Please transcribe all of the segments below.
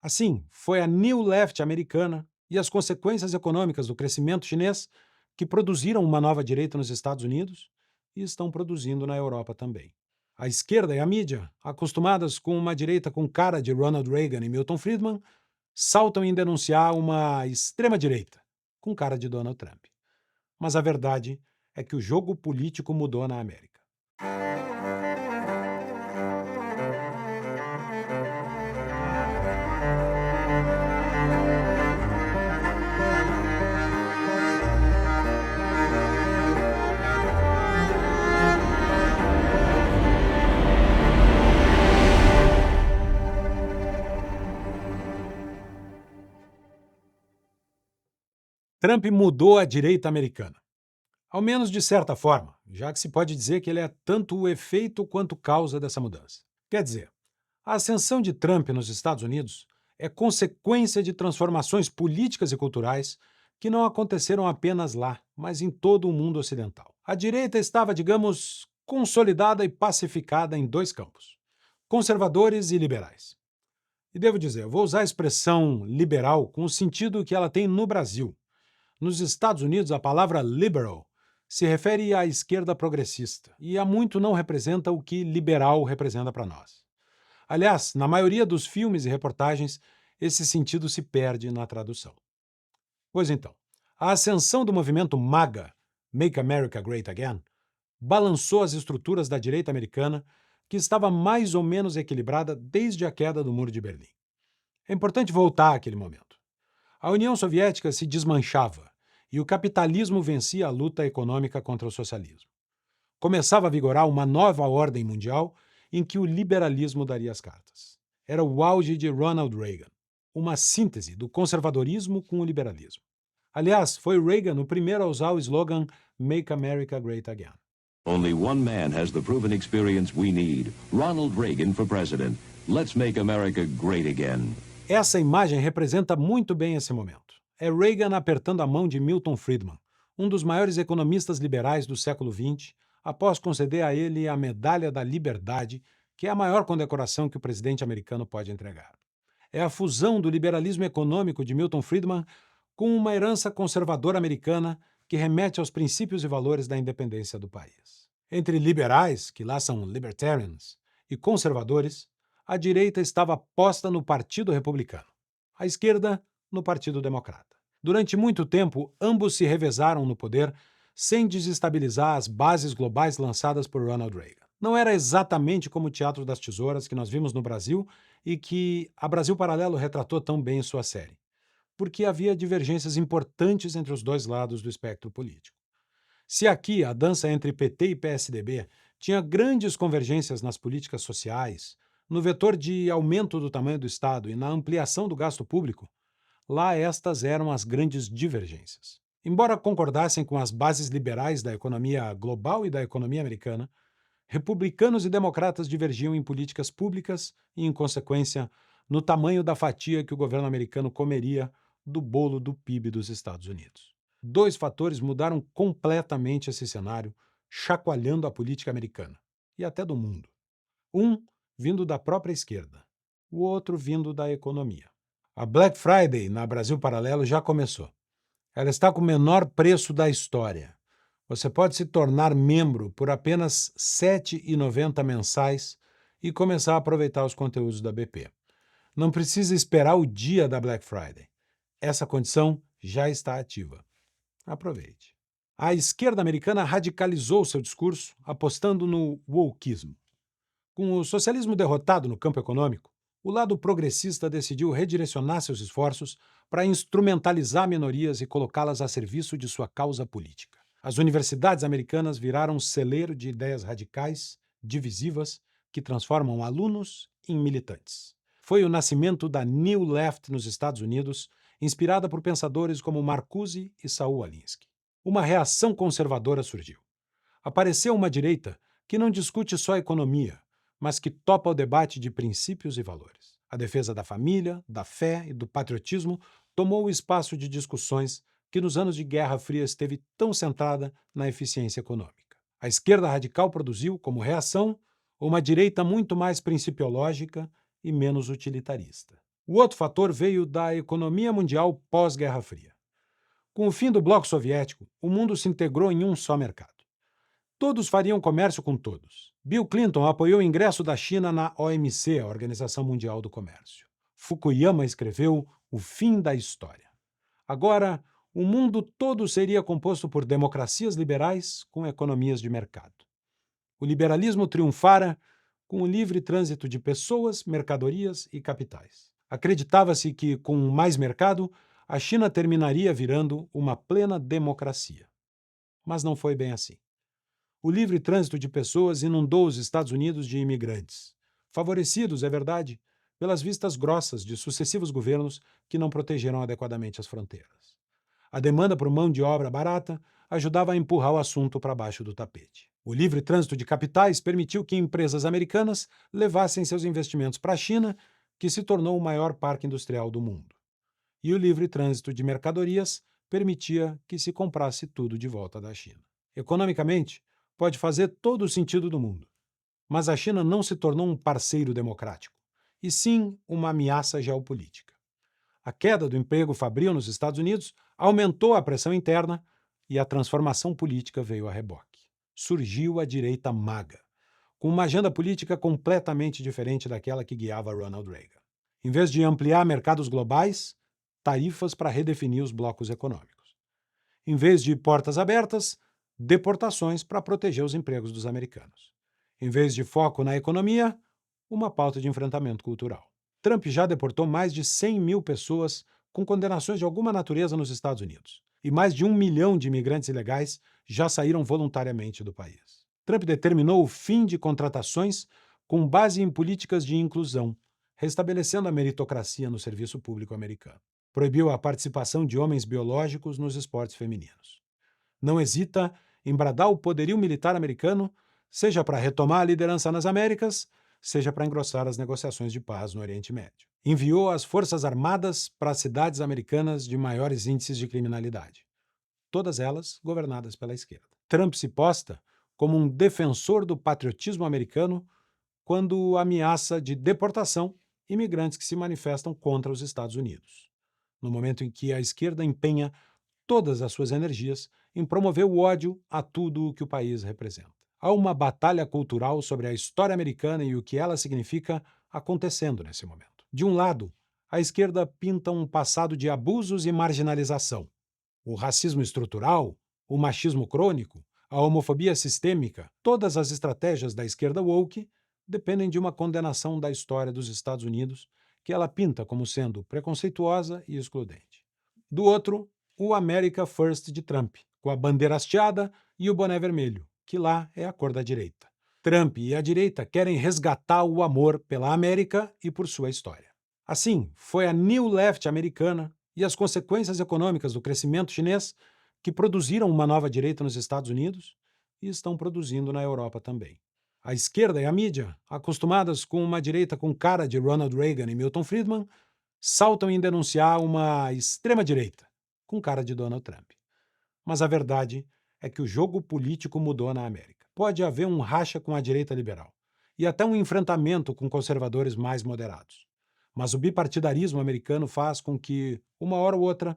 Assim, foi a New Left americana e as consequências econômicas do crescimento chinês que produziram uma nova direita nos Estados Unidos e estão produzindo na Europa também. A esquerda e a mídia, acostumadas com uma direita com cara de Ronald Reagan e Milton Friedman, saltam em denunciar uma extrema-direita com cara de Donald Trump. Mas a verdade é que o jogo político mudou na América. Trump mudou a direita americana, ao menos de certa forma, já que se pode dizer que ele é tanto o efeito quanto causa dessa mudança. Quer dizer, a ascensão de Trump nos Estados Unidos é consequência de transformações políticas e culturais que não aconteceram apenas lá, mas em todo o mundo ocidental. A direita estava, digamos, consolidada e pacificada em dois campos: conservadores e liberais. E devo dizer, eu vou usar a expressão liberal com o sentido que ela tem no Brasil. Nos Estados Unidos, a palavra liberal se refere à esquerda progressista e há muito não representa o que liberal representa para nós. Aliás, na maioria dos filmes e reportagens, esse sentido se perde na tradução. Pois então, a ascensão do movimento MAGA, Make America Great Again, balançou as estruturas da direita americana, que estava mais ou menos equilibrada desde a queda do Muro de Berlim. É importante voltar àquele momento. A União Soviética se desmanchava e o capitalismo vencia a luta econômica contra o socialismo. Começava a vigorar uma nova ordem mundial em que o liberalismo daria as cartas. Era o auge de Ronald Reagan, uma síntese do conservadorismo com o liberalismo. Aliás, foi Reagan o primeiro a usar o slogan Make America Great Again. Only one man has the proven experience we need. Ronald Reagan for president. Let's make America great again. Essa imagem representa muito bem esse momento. É Reagan apertando a mão de Milton Friedman, um dos maiores economistas liberais do século XX, após conceder a ele a Medalha da Liberdade, que é a maior condecoração que o presidente americano pode entregar. É a fusão do liberalismo econômico de Milton Friedman com uma herança conservadora americana que remete aos princípios e valores da independência do país. Entre liberais, que lá são libertarians, e conservadores, a direita estava posta no Partido Republicano, a esquerda no Partido Democrata. Durante muito tempo, ambos se revezaram no poder sem desestabilizar as bases globais lançadas por Ronald Reagan. Não era exatamente como o Teatro das Tesouras que nós vimos no Brasil e que a Brasil Paralelo retratou tão bem em sua série, porque havia divergências importantes entre os dois lados do espectro político. Se aqui a dança entre PT e PSDB tinha grandes convergências nas políticas sociais, no vetor de aumento do tamanho do Estado e na ampliação do gasto público, lá estas eram as grandes divergências. Embora concordassem com as bases liberais da economia global e da economia americana, republicanos e democratas divergiam em políticas públicas e, em consequência, no tamanho da fatia que o governo americano comeria do bolo do PIB dos Estados Unidos. Dois fatores mudaram completamente esse cenário, chacoalhando a política americana e até do mundo. Um vindo da própria esquerda, o outro vindo da economia. A Black Friday na Brasil Paralelo já começou. Ela está com o menor preço da história. Você pode se tornar membro por apenas R$ 7,90 mensais e começar a aproveitar os conteúdos da BP. Não precisa esperar o dia da Black Friday. Essa condição já está ativa. Aproveite. A esquerda americana radicalizou seu discurso apostando no wokeismo. Com o socialismo derrotado no campo econômico, o lado progressista decidiu redirecionar seus esforços para instrumentalizar minorias e colocá-las a serviço de sua causa política. As universidades americanas viraram um celeiro de ideias radicais, divisivas, que transformam alunos em militantes. Foi o nascimento da New Left nos Estados Unidos, inspirada por pensadores como Marcuse e Saul Alinsky. Uma reação conservadora surgiu. Apareceu uma direita que não discute só economia, mas que topa o debate de princípios e valores. A defesa da família, da fé e do patriotismo tomou o espaço de discussões que nos anos de Guerra Fria esteve tão centrada na eficiência econômica. A esquerda radical produziu, como reação, uma direita muito mais principiológica e menos utilitarista. O outro fator veio da economia mundial pós-Guerra Fria. Com o fim do bloco soviético, o mundo se integrou em um só mercado. Todos fariam comércio com todos. Bill Clinton apoiou o ingresso da China na OMC, a Organização Mundial do Comércio. Fukuyama escreveu O Fim da História. Agora, o mundo todo seria composto por democracias liberais com economias de mercado. O liberalismo triunfara com o livre trânsito de pessoas, mercadorias e capitais. Acreditava-se que, com mais mercado, a China terminaria virando uma plena democracia. Mas não foi bem assim. O livre trânsito de pessoas inundou os Estados Unidos de imigrantes, favorecidos, é verdade, pelas vistas grossas de sucessivos governos que não protegeram adequadamente as fronteiras. A demanda por mão de obra barata ajudava a empurrar o assunto para baixo do tapete. O livre trânsito de capitais permitiu que empresas americanas levassem seus investimentos para a China, que se tornou o maior parque industrial do mundo. E o livre trânsito de mercadorias permitia que se comprasse tudo de volta da China. Economicamente, pode fazer todo o sentido do mundo. Mas a China não se tornou um parceiro democrático, e sim uma ameaça geopolítica. A queda do emprego fabril nos Estados Unidos aumentou a pressão interna e a transformação política veio a reboque. Surgiu a direita MAGA, com uma agenda política completamente diferente daquela que guiava Ronald Reagan. Em vez de ampliar mercados globais, tarifas para redefinir os blocos econômicos. Em vez de portas abertas, deportações para proteger os empregos dos americanos. Em vez de foco na economia, uma pauta de enfrentamento cultural. Trump já deportou mais de 100 mil pessoas com condenações de alguma natureza nos Estados Unidos. E mais de 1 milhão de imigrantes ilegais já saíram voluntariamente do país. Trump determinou o fim de contratações com base em políticas de inclusão, restabelecendo a meritocracia no serviço público americano. Proibiu a participação de homens biológicos nos esportes femininos. Não hesita em bradar o poderio militar americano, seja para retomar a liderança nas Américas, seja para engrossar as negociações de paz no Oriente Médio. Enviou as Forças Armadas para as cidades americanas de maiores índices de criminalidade, todas elas governadas pela esquerda. Trump se posta como um defensor do patriotismo americano quando ameaça de deportação imigrantes que se manifestam contra os Estados Unidos, no momento em que a esquerda empenha todas as suas energias em promover o ódio a tudo o que o país representa. Há uma batalha cultural sobre a história americana e o que ela significa acontecendo nesse momento. De um lado, a esquerda pinta um passado de abusos e marginalização. O racismo estrutural, o machismo crônico, a homofobia sistêmica, todas as estratégias da esquerda woke dependem de uma condenação da história dos Estados Unidos que ela pinta como sendo preconceituosa e excludente. Do outro, o America First de Trump, com a bandeira hasteada e o boné vermelho, que lá é a cor da direita. Trump e a direita querem resgatar o amor pela América e por sua história. Assim, foi a New Left americana e as consequências econômicas do crescimento chinês que produziram uma nova direita nos Estados Unidos e estão produzindo na Europa também. A esquerda e a mídia, acostumadas com uma direita com cara de Ronald Reagan e Milton Friedman, saltam em denunciar uma extrema-direita com cara de Donald Trump. Mas a verdade é que o jogo político mudou na América. Pode haver um racha com a direita liberal e até um enfrentamento com conservadores mais moderados. Mas o bipartidarismo americano faz com que, uma hora ou outra,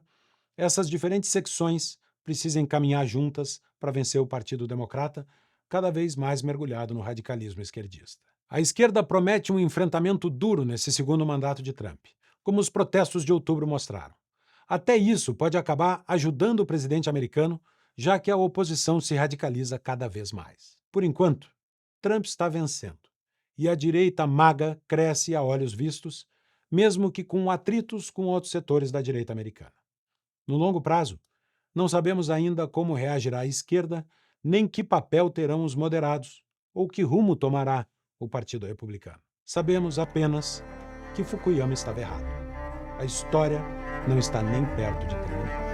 essas diferentes secções precisem caminhar juntas para vencer o Partido Democrata, cada vez mais mergulhado no radicalismo esquerdista. A esquerda promete um enfrentamento duro nesse segundo mandato de Trump, como os protestos de outubro mostraram. Até isso pode acabar ajudando o presidente americano, já que a oposição se radicaliza cada vez mais. Por enquanto, Trump está vencendo, e a direita MAGA cresce a olhos vistos, mesmo que com atritos com outros setores da direita americana. No longo prazo, não sabemos ainda como reagirá a esquerda, nem que papel terão os moderados, ou que rumo tomará o Partido Republicano. Sabemos apenas que Fukuyama estava errado. A história não está nem perto de terminar.